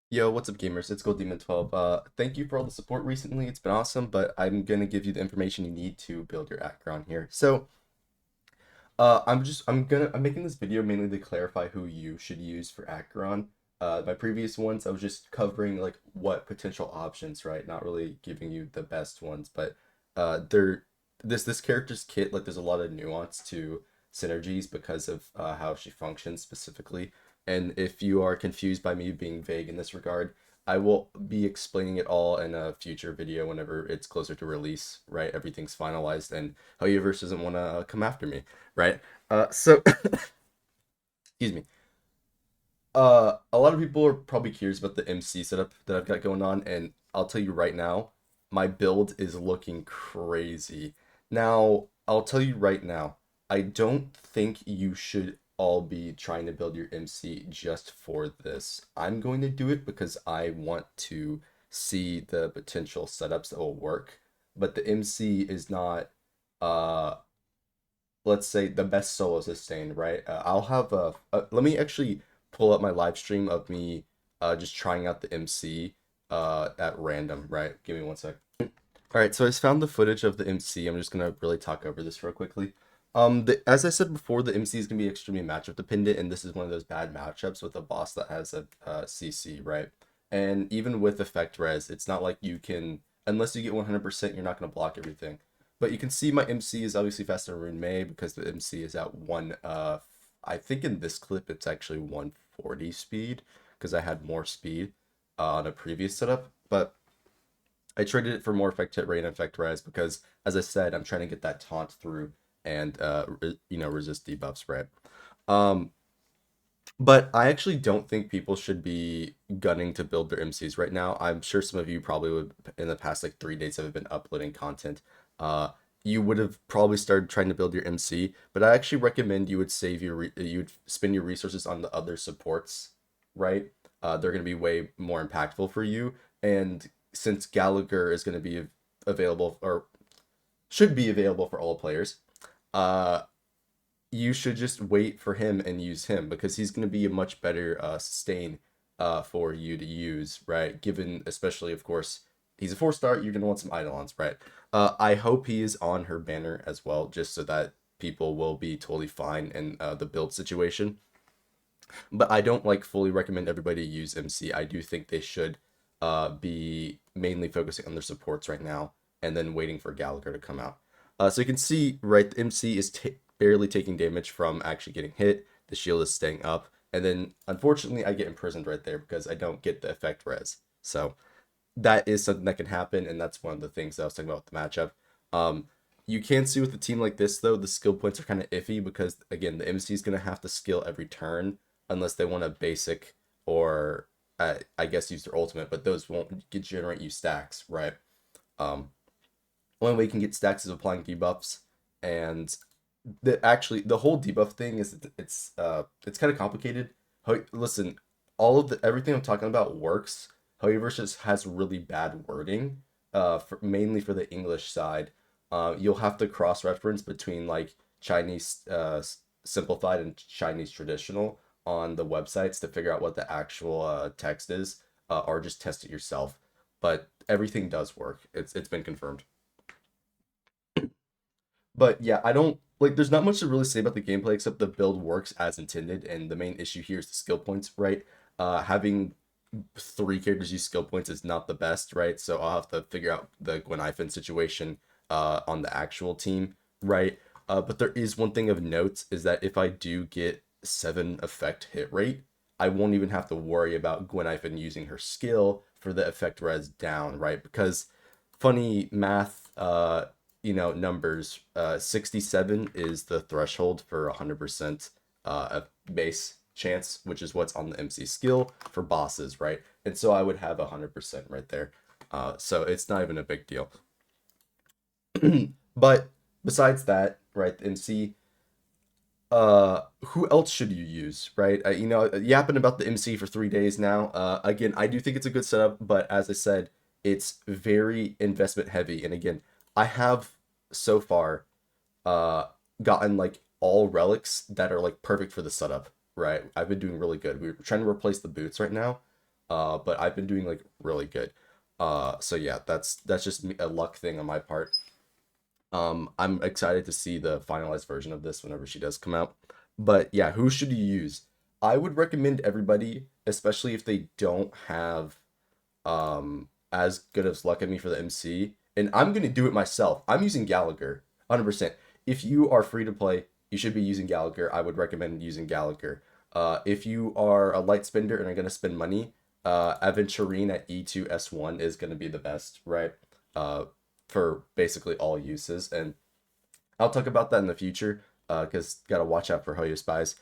Yo, what's up, gamers? It's GoldDemon 12. Thank you for all the support recently. It's been awesome, but I'm gonna give you the information you need to build your Acheron here. I'm making this video mainly to clarify who you should use for Acheron. My previous ones, I was just covering like what potential options, right? Not really giving you the best ones, but there, this character's kit, like there's a lot of nuance to synergies because of how she functions specifically. And if you are confused by me being vague in this regard, I will be explaining it all in a future video whenever it's closer to release, right? Everything's finalized and Hoyoverse doesn't want to come after me, right? Excuse me. A lot of people are probably curious about the MC setup that I've got going on, and I'll tell you right now, my build is looking crazy. Now, I'll tell you right now, I don't think you should all be trying to build your MC just for this. I'm going to do it because I want to see the potential setups that will work, but the MC is not uh let's say the best solo sustain, right? I'll have let me actually pull up my live stream of me just trying out the MC at random, right? Give me one sec. All right, so I just found the footage of the MC. I'm just gonna really talk over this real quickly. As I said before, the MC is gonna be extremely matchup dependent, and this is one of those bad matchups with a boss that has a CC, right? And even with effect res, it's not like you can, unless you get 100%, you're not gonna block everything. But you can see my MC is obviously faster than Rune May because the MC is at I think in this clip it's actually 140 speed because I had more speed on a previous setup, but I traded it for more effect hit rate and effect res because, as I said, I'm trying to get that taunt through and resist debuffs, right? Um, but I actually don't think people should be gunning to build their MCs right now. I'm sure some of you probably would in the past like 3 days have been uploading content. Uh, you would have probably started trying to build your MC, but I actually recommend you would you would spend your resources on the other supports, right? They're going to be way more impactful for you. And since Gallagher is going to be available or should be available for all players, uh, you should just wait for him and use him because he's going to be a much better sustain for you to use, right? Given, especially, of course, he's a 4-star, you're going to want some Eidolons, right? I hope he is on her banner as well, just so that people will be totally fine in the build situation. But I don't like fully recommend everybody use MC. I do think they should be mainly focusing on their supports right now and then waiting for Gallagher to come out. So you can see, right, the MC is barely taking damage from actually getting hit. The shield is staying up. And then, unfortunately, I get imprisoned right there because I don't get the effect res. So that is something that can happen, and that's one of the things that I was talking about with the matchup. You can see with a team like this, though, the skill points are kind of iffy because, again, the MC is going to have to skill every turn unless they want a basic or, I guess, use their ultimate, but those won't generate you stacks, right? Um, Only way you can get stacks is applying debuffs, and the whole debuff thing is it's kind of complicated. Listen, all of the everything I'm talking about works. However, it just has really bad wording. Mainly for the English side, you'll have to cross reference between like Chinese simplified and Chinese traditional on the websites to figure out what the actual text is, or just test it yourself. But everything does work. It's been confirmed. But yeah, I don't like there's not much to really say about the gameplay except the build works as intended, and the main issue here is the skill points, right? Having three characters use skill points is not the best, right? So I'll have to figure out the Gwen situation on the actual team, right? But there is one thing of note is that if I do get 7 effect hit rate, I won't even have to worry about Gwen using her skill for the effect res down, right? Because funny math numbers, 67 is the threshold for 100% base chance, which is what's on the MC skill for bosses, right? And so I would have 100% right there. So it's not even a big deal. But besides that, right, the MC, who else should you use, right? Yapping about the MC for 3 days now. Again, I do think it's a good setup, but as I said, it's very investment heavy. And again, I have so far uh gotten like all relics that are like perfect for the setup, right? I've been doing really good. We're trying to replace the boots right now. but I've been doing like really good. So yeah, that's just a luck thing on my part. I'm excited to see the finalized version of this whenever she does come out. But yeah, who should you use? I would recommend everybody, especially if they don't have as good as luck at me for the MC. And I'm gonna do it myself. I'm using Gallagher, 100%. If you are free to play, you should be using Gallagher. I would recommend using Gallagher. If you are a light spender and are gonna spend money, ACHERON at E2 S1 is gonna be the best, right? Uh, for basically all uses, and I'll talk about that in the future. Because gotta watch out for Hoyo spies.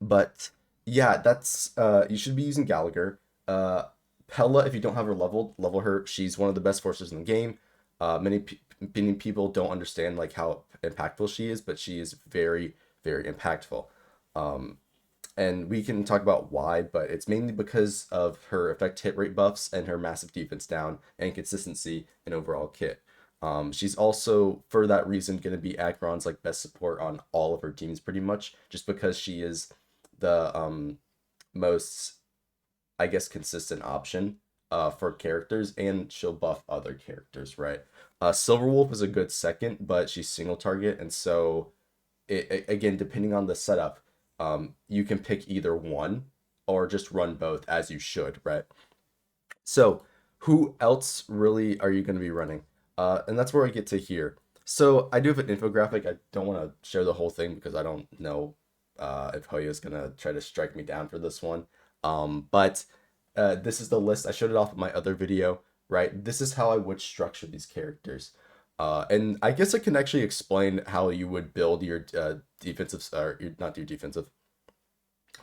But yeah, that's you should be using Gallagher. Pella, if you don't have her leveled, level her. She's one of the best forces in the game. Many people don't understand like how impactful she is, but she is very, very impactful. Um, and we can talk about why, but it's mainly because of her effect hit rate buffs and her massive defense down and consistency in overall kit. She's also, for that reason, going to be Acheron's like best support on all of her teams pretty much, just because she is the most, I guess, consistent option for characters, and she'll buff other characters, right? Silverwolf is a good second, but she's single target, and so again, depending on the setup, you can pick either one or just run both as you should, right? So, who else really are you going to be running? And that's where I get to here. So, I do have an infographic. I don't want to share the whole thing because I don't know if Hoya is going to try to strike me down for this one. But this is the list. I showed it off in my other video, right? This is how I would structure these characters. And I guess I can actually explain how you would build your defensive, or not your defensive.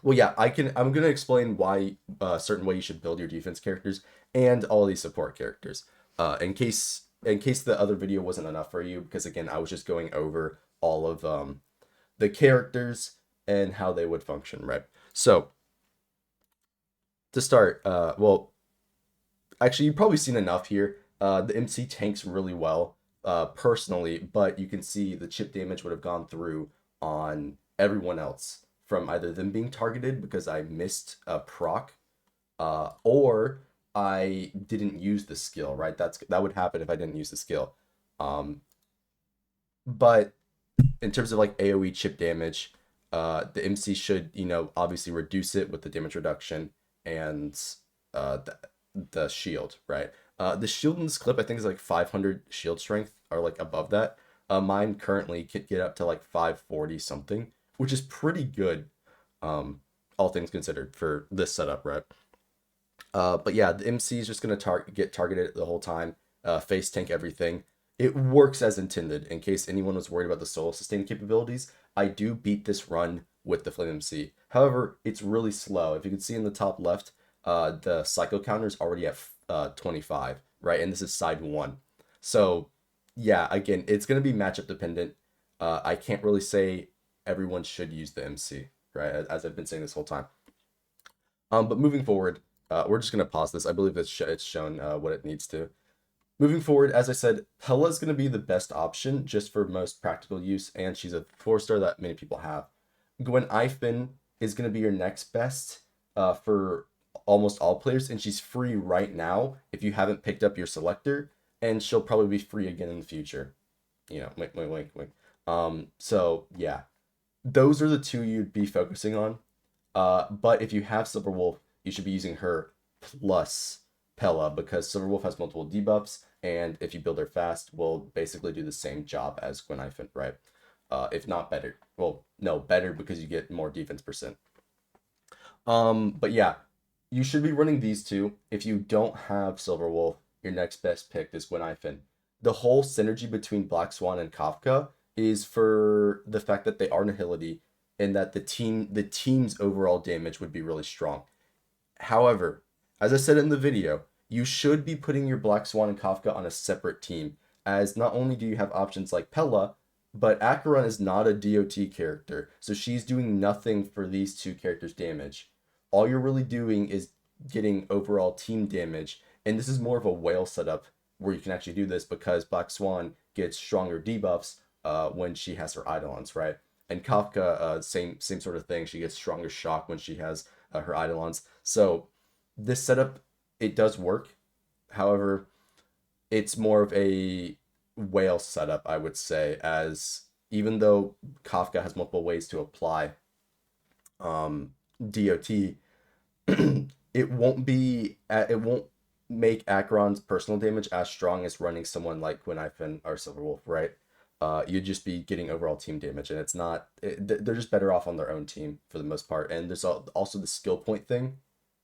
Well, yeah, I can. I'm gonna explain why a certain way you should build your defense characters and all these support characters. In case the other video wasn't enough for you, because again, I was just going over all of the characters and how they would function, right? So to start, well, actually, you've probably seen enough here. The MC tanks really well, personally, but you can see the chip damage would have gone through on everyone else from either them being targeted because I missed a proc, or I didn't use the skill, right? That would happen if I didn't use the skill. Um, but in terms of like AoE chip damage, the MC should, obviously reduce it with the damage reduction and the shield, right? The shield in this clip, I think, is like 500 shield strength, or like above that. Mine currently could get up to like 540 something, which is pretty good, all things considered, for this setup, right? But yeah, the MC is just gonna get targeted the whole time, face tank everything. It works as intended. In case anyone was worried about the solo sustain capabilities, I do beat this run with the Flame MC. However, it's really slow. If you can see in the top left, the cycle counter is already at 25, right? And this is side one. So yeah, again, it's gonna be matchup dependent. I can't really say everyone should use the MC, right? As I've been saying this whole time. But moving forward, we're just gonna pause this. I believe it's shown what it needs to. Moving forward, as I said, Pella is going to be the best option just for most practical use, and she's a 4-star that many people have. Gwen Ifin is going to be your next best for almost all players, and she's free right now if you haven't picked up your selector, and she'll probably be free again in the future. Wink, wink, wink, wink. So yeah, those are the two you'd be focusing on. But if you have Silverwolf, you should be using her plus Pella, because Silverwolf has multiple debuffs, and if you build her fast, will basically do the same job as Gwenifant, right? If not better. Well, no, better because you get more defense percent. But yeah, you should be running these two. If you don't have Silverwolf, your next best pick is Gwenifant. The whole synergy between Black Swan and Kafka is for the fact that they are Nihility, and that the team's overall damage would be really strong. However, as I said in the video, you should be putting your Black Swan and Kafka on a separate team, as not only do you have options like Pella, but Acheron is not a DOT character, so she's doing nothing for these two characters' damage. All you're really doing is getting overall team damage, and this is more of a whale setup where you can actually do this because Black Swan gets stronger debuffs when she has her Eidolons, right? And Kafka, same sort of thing. She gets stronger shock when she has her Eidolons. So this setup, it does work. However, it's more of a whale setup, I would say, as even though Kafka has multiple ways to apply DOT, it won't make Acheron's personal damage as strong as running someone like Gwenhyfen or Silverwolf, right? You'd just be getting overall team damage, and they're just better off on their own team for the most part. And there's also the skill point thing.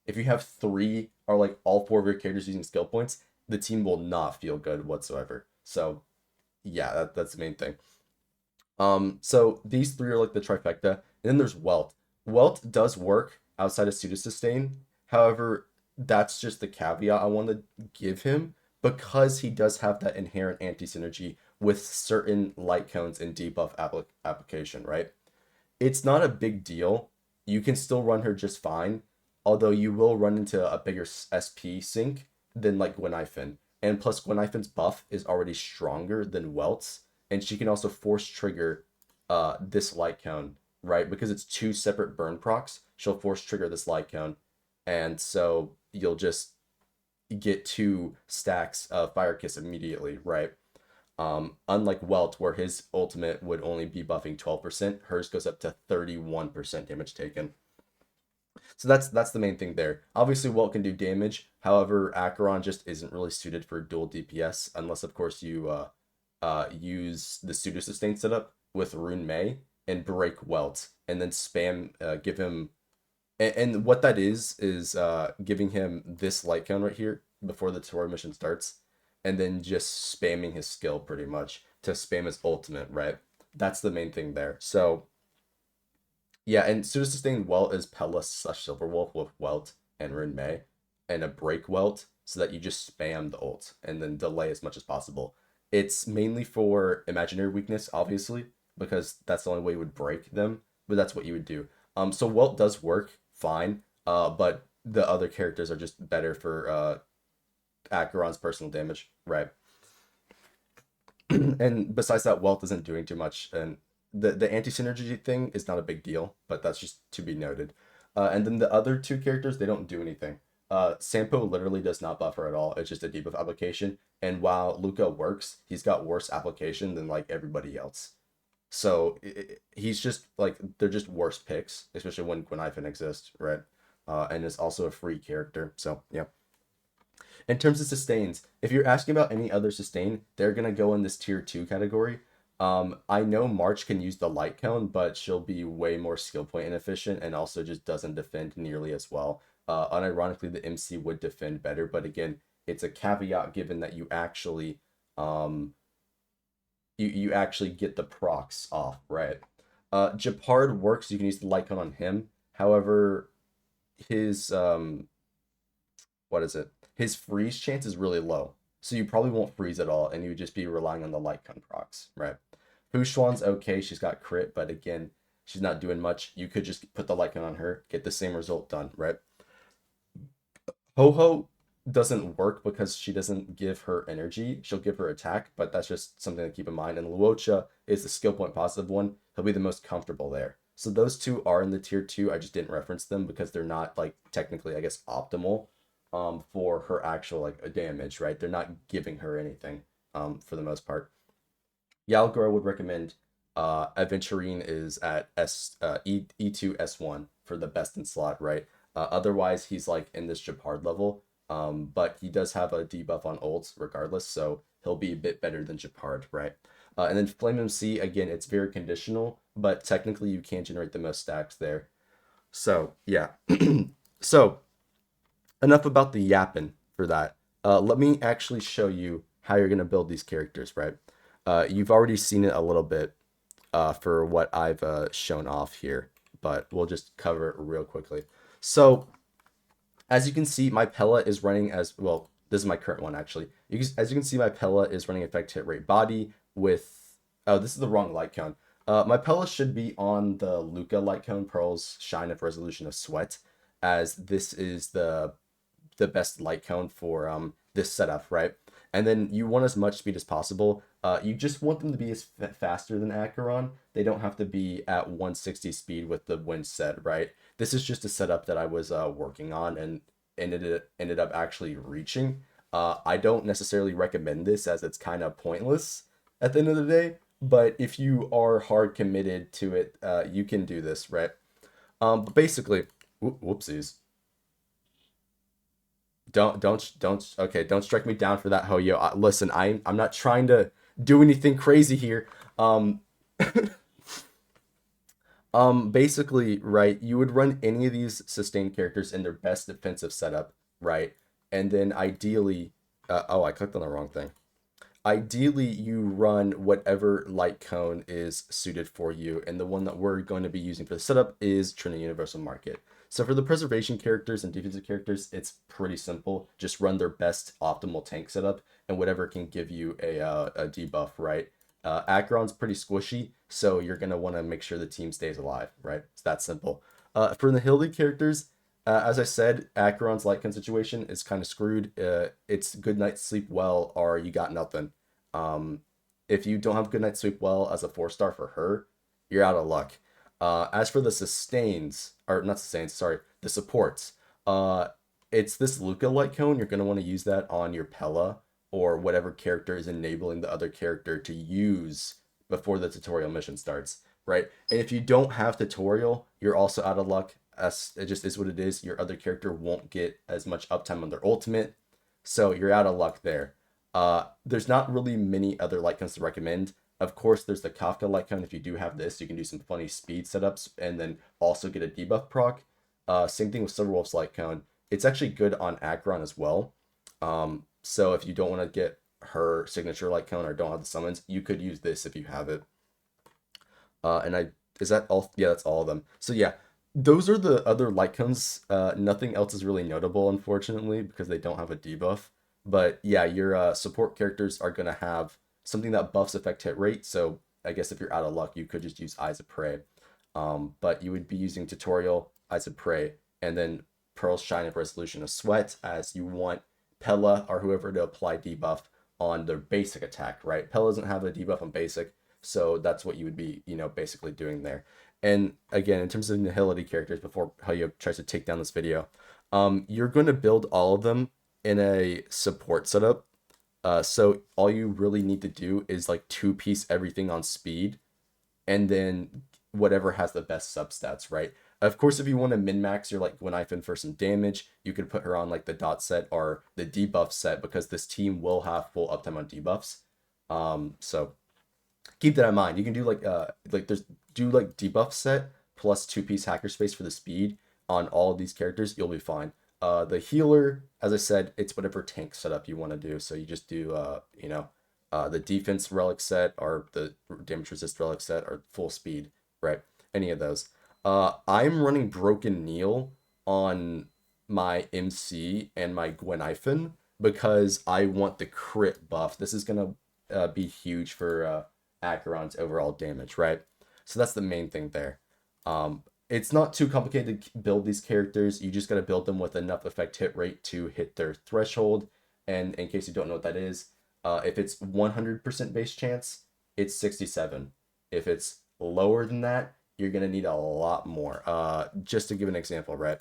If you have three or like all four of your characters using skill points, the team will not feel good whatsoever. So yeah, that's the main thing. So these three are like the trifecta. And then there's Welt. Welt does work outside of pseudo sustain. However, that's just the caveat I want to give him because he does have that inherent anti synergy with certain light cones and debuff application, right? It's not a big deal. You can still run her just fine, although you will run into a bigger SP sink than like Gwenhyfen. And plus, Gwenhyfen's buff is already stronger than Welt's, and she can also force trigger this light cone, right? Because it's two separate burn procs, she'll force trigger this light cone, and so you'll just get two stacks of Fire Kiss immediately, right? Unlike Welt, where his ultimate would only be buffing 12%, hers goes up to 31% damage taken. So that's the main thing there. Obviously, Welt can do damage. However, Acheron just isn't really suited for dual DPS unless, of course, you use the pseudo sustain setup with Rune May and break Welt, and then spam give him. And what that is giving him this light cone right here before the tutorial mission starts, and then just spamming his skill pretty much to spam his ultimate, right? That's the main thing there. So yeah, and pseudo sustain Welt is Pella slash Silverwolf with Welt and Rune May, and a break Welt so that you just spam the ult and then delay as much as possible. It's mainly for imaginary weakness, obviously, because that's the only way you would break them, but that's what you would do. So Welt does work fine, but the other characters are just better for Acheron's personal damage, right? And besides that, Wealth isn't doing too much, and the anti synergy thing is not a big deal, but that's just to be noted. And then the other two characters, they don't do anything. Sampo literally does not buffer at all. It's just a debuff application. And while Luca works, he's got worse application than like everybody else. So he's just like they're just worse picks, especially when Gwenhyfen exists, right? And is also a free character. So yeah. In terms of sustains, if you're asking about any other sustain, they're gonna go in this tier 2 category. I know March can use the light cone, but she'll be way more skill point inefficient and also just doesn't defend nearly as well. Unironically, the MC would defend better, but again, it's a caveat given that um you actually get the procs off, right? Japard works, you can use the light cone on him. However, his what is it? His freeze chance is really low. So you probably won't freeze at all, and you would just be relying on the light cone procs, right? Fushuan's okay, she's got crit, but again, she's not doing much. You could just put the light cone on her, get the same result done, right? Ho-Ho doesn't work because she doesn't give her energy. She'll give her attack, but that's just something to keep in mind. And Luocha is the skill point positive one. He'll be the most comfortable there. So those two are in the tier 2. I just didn't reference them because they're not like technically, I guess, optimal for her actual like damage, right? They're not giving her anything for the most part. Yalgor would recommend Aventurine is at E2 S1 for the best in slot, right? Otherwise, he's like in this Japard level, but he does have a debuff on ults regardless, so he'll be a bit better than Japard, right? And then Flame MC, again, it's very conditional, but technically you can generate the most stacks there. So, yeah. So, enough about the yapping for that. Let me actually show you how you're going to build these characters, right? You've already seen it a little bit for what I've shown off here, but we'll just cover it real quickly. So, as you can see, my Pella is running as well. This is my current one, actually. As you can see, my Pella is running effect hit rate body with. Oh, this is the wrong light cone. My Pella should be on the Luca light cone, Pearl's Shine of Resolution of Sweat, as this is the best light cone for this setup, right? And then you want as much speed as possible. You just want them to be as faster than Acheron. They don't have to be at 160 speed with the wind set, right? This is just a setup that I was working on and ended up actually reaching. I don't necessarily recommend this as it's kind of pointless at the end of the day, but if you are hard committed to it, you can do this, right? But basically, whoopsies. Don't okay, don't strike me down for that, Hoyo. Listen, I'm not trying to do anything crazy here. Um basically, right, you would run any of these sustained characters in their best defensive setup, right? And then ideally, oh, I clicked on the wrong thing. Ideally, you run whatever light cone is suited for you, and the one that we're going to be using for the setup is Trinity Universal Market. So for the preservation characters and defensive characters, it's pretty simple. Just run their best optimal tank setup, and whatever can give you a debuff, right? Acheron's pretty squishy, so you're going to want to make sure the team stays alive, right? It's that simple. For the Hildy characters, as I said, Acheron's light cone situation is kind of screwed. It's good night sleep well, or you got nothing. Um, if you don't have good night sleep well as a 4-star for her, you're out of luck. As for the sustains, or not sustains, sorry, the supports, uh, it's this Luca light cone. You're gonna want to use that on your Pella or whatever character is enabling the other character to use before the tutorial mission starts, right? And if you don't have tutorial, you're also out of luck. As it just is what it is. Your other character won't get as much uptime on their ultimate, so you're out of luck there. There's not really many other light cones to recommend. Of course, there's the Kafka light cone. If you do have this, you can do some funny speed setups and then also get a debuff proc. Same thing with Silverwolf's light cone. It's actually good on Acheron as well. So if you don't want to get her signature light cone or don't have the summons, you could use this if you have it. And I is that all? Yeah, that's all of them. So yeah, those are the other light cones. Nothing else is really notable, unfortunately, because they don't have a debuff. But yeah, your support characters are gonna have something that buffs effect hit rate. So I guess if you're out of luck, you could just use Eyes of Prey. But you would be using Tutorial, Eyes of Prey, and then Pearl's Shine of Resolution of Sweat as you want Pella or whoever to apply debuff on their basic attack, right? Pella doesn't have a debuff on basic, so that's what you would be, basically doing there. And again, in terms of nihility characters, before Hayo tries to take down this video, you're going to build all of them in a support setup. So all you really need to do is like two-piece everything on speed, and then whatever has the best substats, right? Of course, if you want to min-max your like Gwenifin for some damage, you could put her on like the dot set or the debuff set because this team will have full uptime on debuffs. So keep that in mind. You can do like there's do like debuff set plus two-piece hacker space for the speed on all of these characters. You'll be fine. The healer, as I said, it's whatever tank setup you want to do. So you just do the defense relic set or the damage resist relic set or full speed, right? Any of those. I'm running Broken Neil on my MC and my Gwenifin because I want the crit buff. This is gonna be huge for Acheron's overall damage, right? So that's the main thing there. It's not too complicated to build these characters. You just got to build them with enough effect hit rate to hit their threshold. And in case you don't know what that is, if it's 100% base chance, it's 67. If it's lower than that, you're going to need a lot more. Just to give an example, right?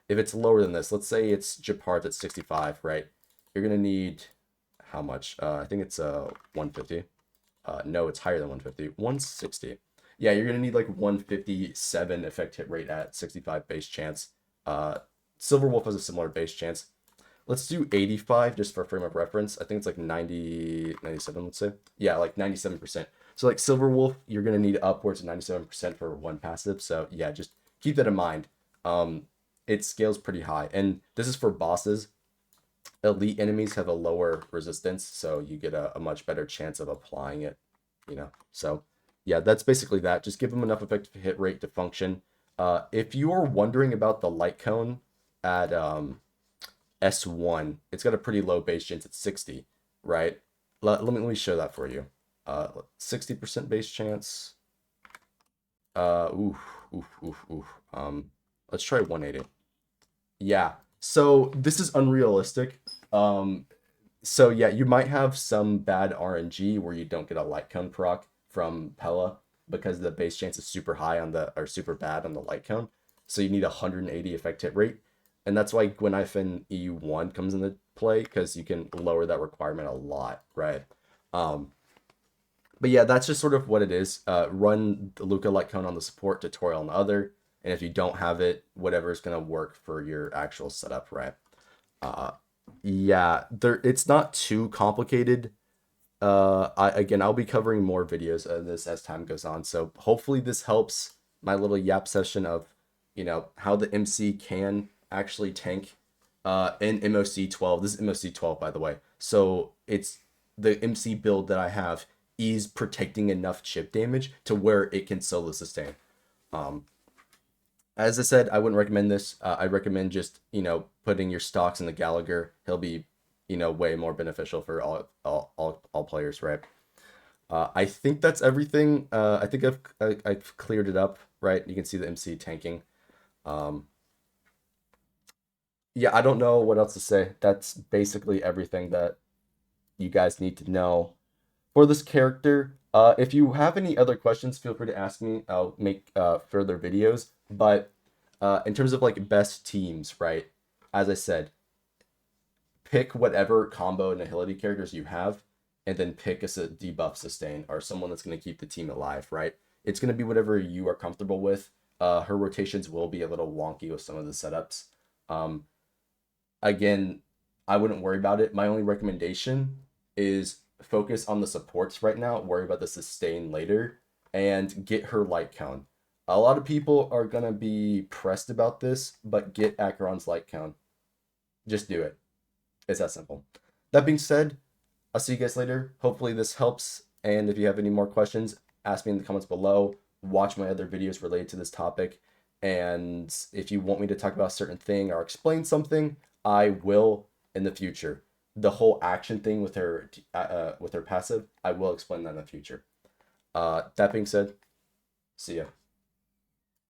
If it's lower than this, let's say it's Japard at 65, right? You're going to need how much? I think it's 150. No, it's higher than 150. 160. Yeah, you're gonna need like 157 effect hit rate at 65 base chance. Silverwolf has a similar base chance. Let's do 85 just for frame of reference. I think it's like 90, 97, let's say. Yeah, like 97%. So like Silverwolf, you're gonna need upwards of 97% for one passive. So yeah, just keep that in mind. It scales pretty high, and this is for bosses. Elite enemies have a lower resistance, so you get a much better chance of applying it, So yeah, that's basically that. Just give them enough effective hit rate to function. If you are wondering about the light cone at S1, it's got a pretty low base chance at 60, right? Let me show that for you. 60% base chance. Oof, oof, oof, oof. Let's try 180. Yeah. So this is unrealistic. Um, So yeah, you might have some bad RNG where you don't get a light cone proc from Pella because the base chance is super high on the or super bad on the light cone. So you need a 180 effect hit rate. And that's why Gwenifin EU1 comes into play because you can lower that requirement a lot, right? Um, but yeah, that's just sort of what it is. Run the Luca light cone on the support, tutorial on the other, and if you don't have it, whatever is gonna work for your actual setup, right? Uh, yeah, it's not too complicated. I'll be covering more videos of this as time goes on. So hopefully this helps my little yap session of, how the MC can actually tank in MOC 12. This is MOC 12, by the way. So it's the MC build that I have is protecting enough chip damage to where it can solo sustain. Um, as I said, I wouldn't recommend this. I recommend just, putting your stocks in the Gallagher. He'll be, way more beneficial for all players, right? I think that's everything. I think I've cleared it up, right? You can see the MC tanking. Um, yeah, I don't know what else to say. That's basically everything that you guys need to know for this character. If you have any other questions, feel free to ask me. I'll make further videos. But in terms of like best teams, right? As I said, pick whatever combo and agility characters you have, and then pick a debuff sustain or someone that's going to keep the team alive, right? It's going to be whatever you are comfortable with. Her rotations will be a little wonky with some of the setups. Um, Again, I wouldn't worry about it. My only recommendation is focus on the supports right now, worry about the sustain later, and get her light count. A lot of people are gonna be pressed about this, but get Acheron's light count. Just do it. It's that simple. That being said, I'll see you guys later. Hopefully this helps. And if you have any more questions, ask me in the comments below. Watch my other videos related to this topic. And if you want me to talk about a certain thing or explain something, I will in the future. The whole action thing with her passive, I will explain that in the future. That being said, see ya.